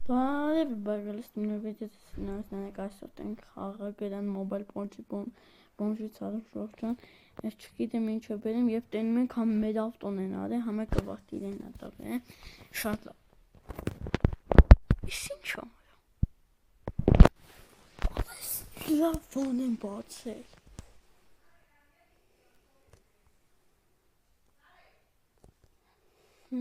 Բարև բարգալից նվիրեցնես ներկայացրել ենք խաղագրան մոբայլ բոնջի ցարում շրջան ես չգիտեմ ինչ է բերեմ եւ տենում ենք համ մեր ավտոն են արել համ է կվարտիրեն է տվել շատ լավ ինչ է լավ բան են բացել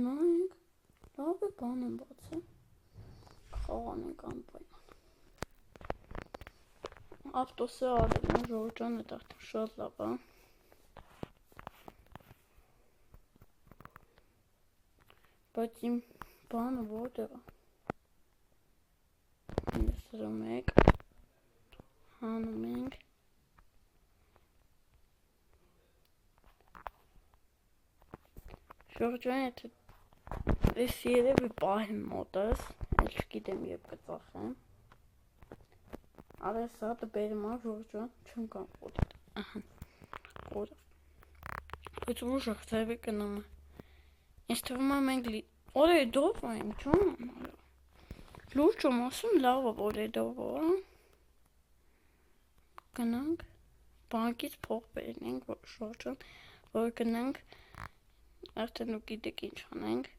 նայեք լավ է բան են բացել խաղանենք անպայման ավտոսը արել են ժողջան է արդեն շատ լավ է բայց իմ բանը որտեղ է սրում եք հանում ենք ժողջան եթե ես երևի պահեմ մոտս էլ չգիտեմ երբ կծախեմ Ալես սատը բերում ա ժողջան չեմ կամ խոտիտ բայց ուժ աղթավի կնամ ես թվում է մենք օր է դով եմ չում լուրջ եմ ասում լավ որ է դով գնանք բանկից փող բերնենք ժողջան որ գնանք արդեն ու գիտեք ինչ անենք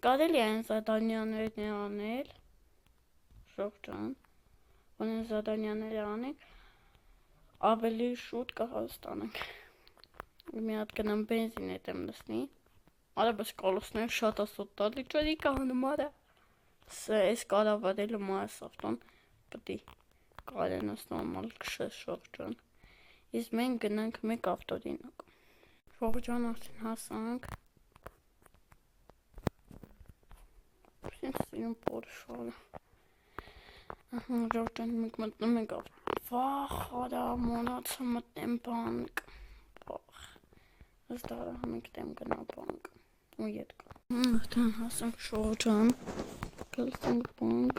կարելի է այն զադանյաներն անել ժողջան որ այն զադանյաները անենք ավելի շուտ կհաստանենք մի հատ գնամ բենզին եմ լսնի արա բայց կոլոսներ շատ ասոտ տալի ճարի կանում արա ես կարավարելու մայս ավտոն պտի կարենաս նորմալ կշես ժողջան իսկ մենք գնանք մեկ ավտոդինակ ժողջան արդեն հասանք Սիրում պորշալը ժողջան մենք մտնում ենք վախ արա մոնացը մտնեմ բանկ վախ ըստ արա մենք դեմ գնա բանկ ու ետ կա արդեն հասանք ժողջան գալսենք բանկ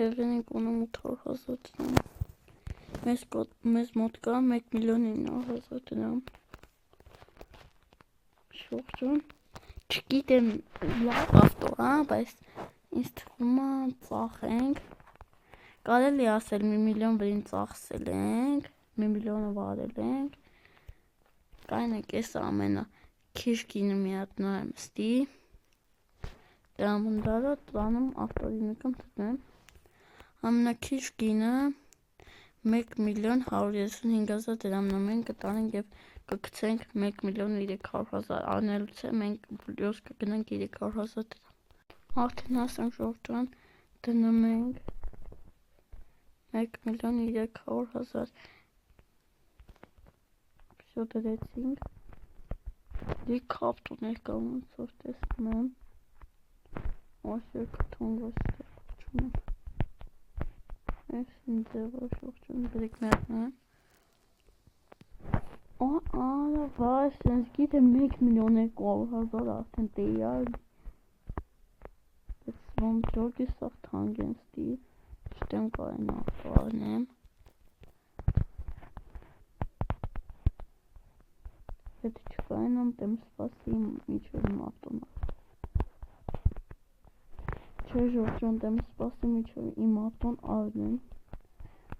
և ենք ունում 800 դրամ մեզ մոտ կա 1,900,000 դրամ Շողջան չգիտեմ լավ ավտո բայց ինձ թվում է ծախենք կարելի ասել 1 միլիոն վրին ծախսել ենք 1 միլիոնը վարել ենք կայնեք ես ամենա քիչ գինը մի հատ նայեմ ստի դրամնդարը տանում ավտոդինական տնեմ ամենաքիչ գինը 1,135,000 դրամն մենք կտանենք և կգցենք 1,300,000 անելուց է մենք պլյուս կգնանք 300,000 դրամ արդեն հասանք ժողջան դնում ենք 1,300,000 всё դրեցինք լիք ավտոներ կա ոնց որ տեսնում եմ ոչը կթոնված չունեմ ես ինձ ձևը ժողջան բրիկ մերնեմ Արա վայ սենց գիտեմ 1,200,000 արդեն տեյար Բայց ոնց ժողի սաղ թանկ են ստի չտեմ կարեն ավտոարնեմ Եթե չկայնամ տեմ սպասի միջև իմ ավտոն Չէ ժողջան տեմ սպասի միջև իմ ավտոն արնեմ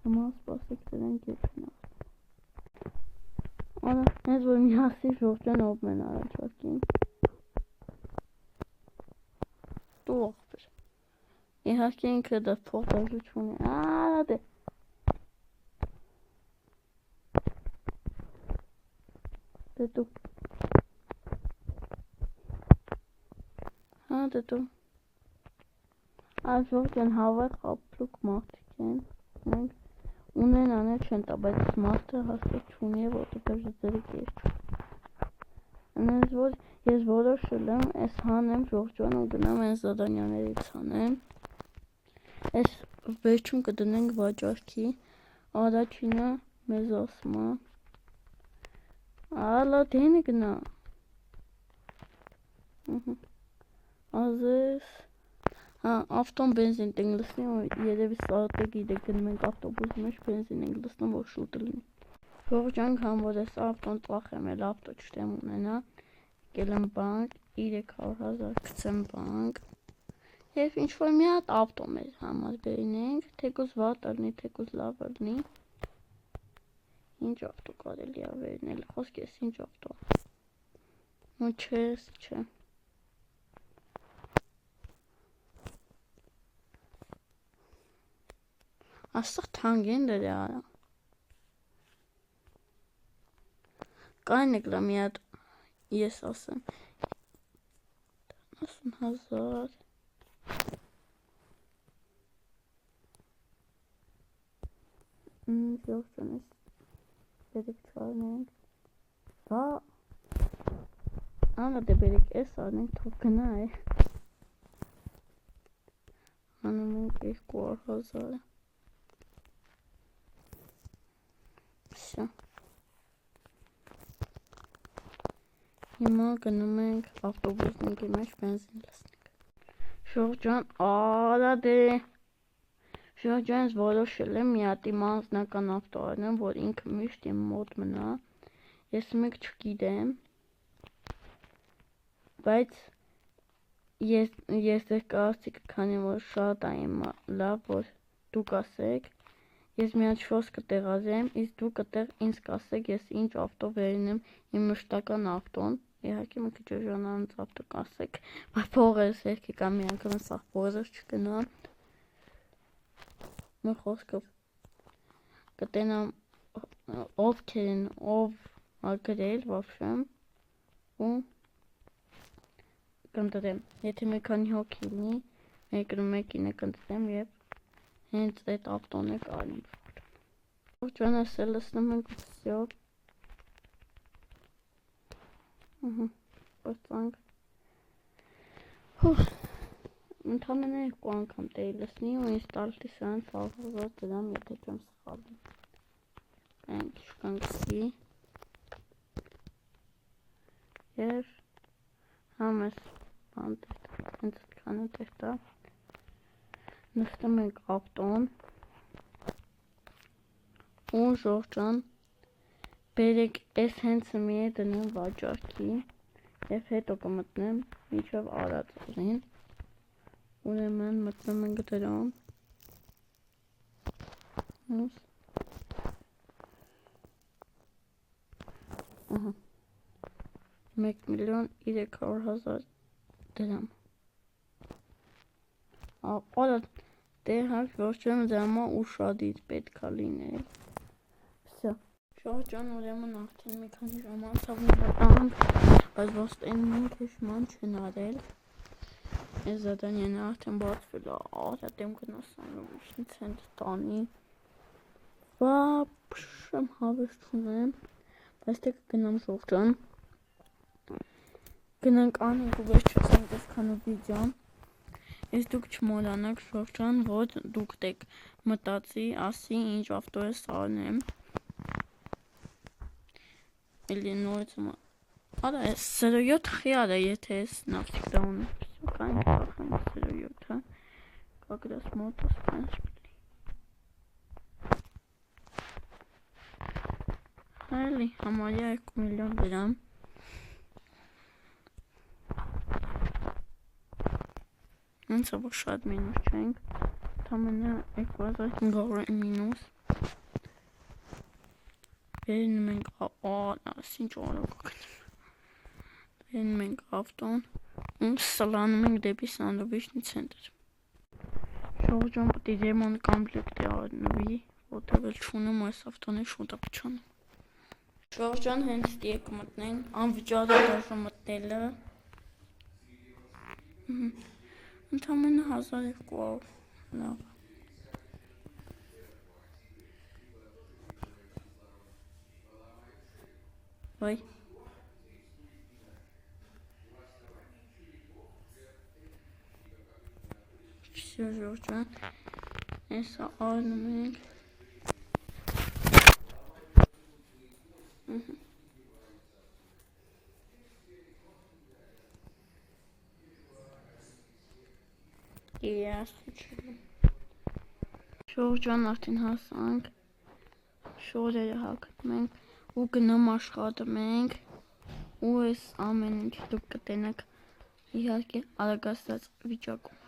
Հմա սպասեք դրանք ետնա Արա, հենց որ մի հասի ժողջան ով մեն առաջարկին Դու աղբեր Իհարկե ինքը դա փող դաժու չունի Արա դե Դե դու Հա դե դու Ժողջան հավակ ապրուկ մարդիկ են Մենք ունեն անել չեն տա, բայց մարդը հաստատ չունի է, որտեղ ձերի կես չունի ես որոշել եմ, ես հանեմ ժողջան ու գնամ են զադանյաներից հանեմ ես վերջում կդնենք վաճարքի առաջինը մեզ ասում է ալա դենը գնա ազես Avton benzin տնգլսնի երևի սարատը գիտեք գնում ենք ավտոբուս մեջ բենզին ենք լսնում որ շուտ լինի Ժողջան կամ որ ես ավտոն ծախեմ էլ ավտո չտեմ ունենա, գելեմ բանկ, 300,000 գցեմ բանկ, և ինչ-որ մի հատ ավտո մեր համար բերինենք, թեկուզ վատ ըլնի, թեկուզ լավ ըլնի, ինչ ավտո կարելի է վերնել, խոսք ես ինչ ավտո, ու չես, չէ, աստղ թանգեն դրե արա, կայն եկլա մի հատ, ես ասեմ, 70,000, ժողջան ես, բերեք չարնենք, բա, անա դե բերեք ես արնենք, թող գնա է, անում ենք 200,000, վսյա, հիմա գնում ենք ավտոբուսնիկի մեջ բենզին լսնենք, ժողջան, արա դե, ժողջան ես որոշել եմ մի հատ իմ անձնական ավտո արնեմ, որ ինքը միշտ իմ մոտ մնա, ես մեկ չգիտեմ, բայց ես դեր կարծիք քանի որ շատ այն լավ, որ դուք ասեք, ես մի հատ շոս կտեղազեմ, իսկ դուք կտեղ ինձ կասեք, ես ինչ ավտո վերնեմ իմ մշտական ավտոն, իհարկե մի քիչ օժանանց ավտո կասեք, բայց փողերս երկի կամ մի անգամ սաղ փողերս չգնա, մի խոսքով կտենամ ովքեր են, ով ագրել, վավշեմ, ու կնդրեմ, եթե մի քանի հոգի լինի, մեկինը կնդրեմ և հենց այդ ավտոն է կարնիմ, Ժողջան ասել լսնում ենք վսյո, բրծանք, ընդամենը 2 անգամ տեի լսնի ու ինձ տալտի սրանց 100,000 դրամ, եթե չեմ սխալվում, կայնք շկանգսի, և համես բանտետ, հենց ատքանը տեհտա, նստում ենք ավտոն, ու ժողջան, բերեք ես հենցը մի է դնեմ վաճարկի, և հետո կմտնեմ միջև արածին, ուրեմն մտնում ենք դրան, 1,300,000 դրամ, արա դե հակ ժողջան դրամա ուշադիր պետքա լինել, վսյա, ժողջան ուրեմն արդեն մի քանի ժամ անցավ ու մտանք, բայց ոստենին քեշման չեն արել, ես զադանյանը արդեն բացվել է, արա դեմ գնասան ու ինչ են տանի, վապշեմ հավես չունեմ, բայց թե կգնամ ժողջան, գնանք անենք ու վերջացանք այսքան ու վիդեոն, ես դուք չմոռանաք ժողջան, որ դուք տեք մտածի, ասի ինչ ավտո ես արնեմ, էլի նորից արա ես 07 խիար է, եթե ես նավսիկտա ունեմ, կային կախեմ 07-ը, կագրաս մոտոս պանչ բլի, էլի համարյա 2 միլիոն դրամ, հենց որ շատ մինուս չենք, թամենը 2500 մինուս, վերնում ենք, ինչ օրոք կգնում, վերնում ենք ավտոն, ու սլանում ենք դեպի Սանդովիչնի ցենտր, ժողջան պտի ռեմոնտ կամպլեկտ է արնվի, որտև էլ չունեմ այս ավտոնի շուտ է պչանում, ժողջան հենց ստի է կմտնենք, անվիճար է դաժը մտնելը, ընդամենը 1200, լավ, վայ, վսյա ժողջան, եսա արնում ենք, Ժողջան արդեն հասանք, շորերը հագնում ենք ու գնում աշխատում ենք ու այս ամեն ինչ դուք կտենաք իհարկե արագացած վիճակում։